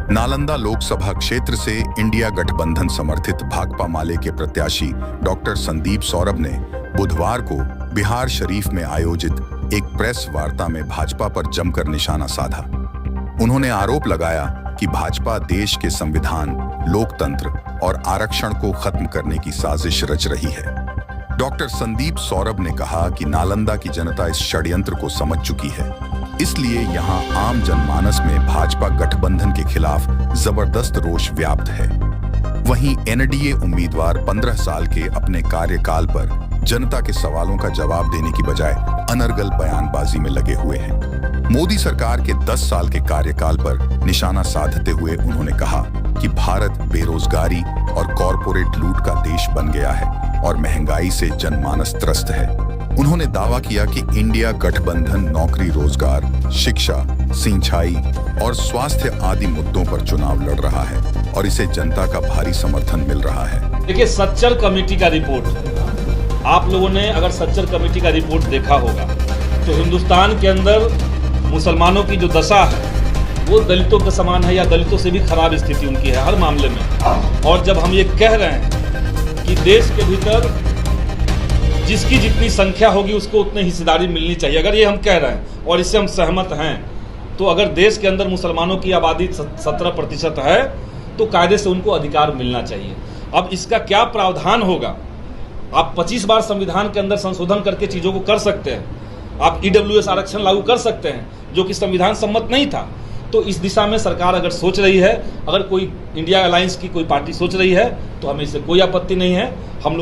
नालंदा लोकसभा क्षेत्र से इंडिया गठबंधन समर्थित भाकपा माले के प्रत्याशी डॉक्टर संदीप सौरभ ने बुधवार को बिहार शरीफ में आयोजित एक प्रेस वार्ता में भाजपा पर जमकर निशाना साधा। उन्होंने आरोप लगाया कि भाजपा देश के संविधान, लोकतंत्र और आरक्षण को खत्म करने की साजिश रच रही है। डॉक्टर संदीप सौरभ ने कहा कि नालंदा की जनता इस षड्यंत्र को समझ चुकी है, इसलिए यहां आम जनमानस में भाजपा गठबंधन के खिलाफ जबरदस्त रोष व्याप्त है। वहीं एनडीए उम्मीदवार 15 साल के अपने कार्यकाल पर जनता के सवालों का जवाब देने की बजाय अनर्गल बयानबाजी में लगे हुए हैं। मोदी सरकार के 10 साल के कार्यकाल पर निशाना साधते हुए उन्होंने कहा कि भारत बेरोजगारी और कॉरपोरेट लूट का देश बन गया है और महंगाई से जनमानस त्रस्त है। उन्होंने दावा किया कि इंडिया गठबंधन नौकरी, रोजगार, शिक्षा, सिंचाई और स्वास्थ्य आदि मुद्दों पर चुनाव लड़ रहा है और इसे जनता का भारी समर्थन मिल रहा है। देखिए, सच्चर कमेटी का रिपोर्ट, आप लोगों ने अगर सच्चर कमेटी का रिपोर्ट देखा होगा तो हिंदुस्तान के अंदर मुसलमानों की जो दशा है वो दलितों के समान है या दलितों से भी खराब स्थिति उनकी है हर मामले में। और जब हम ये कह रहे हैं कि देश के भीतर जिसकी जितनी संख्या होगी उसको उतनी हिस्सेदारी मिलनी चाहिए, अगर ये हम कह रहे हैं और इससे हम सहमत हैं, तो अगर देश के अंदर मुसलमानों की आबादी 17% है तो कायदे से उनको अधिकार मिलना चाहिए। अब इसका क्या प्रावधान होगा? आप 25 बार संविधान के अंदर संशोधन करके चीज़ों को कर सकते हैं। आप ईडब्ल्यूएस आरक्षण लागू कर सकते हैं जो कि संविधान सम्मत नहीं था। तो इस दिशा में सरकार अगर सोच रही है, अगर कोई इंडिया अलायंस की कोई पार्टी सोच रही है, तो हमें इससे कोई आपत्ति नहीं है। हम लोग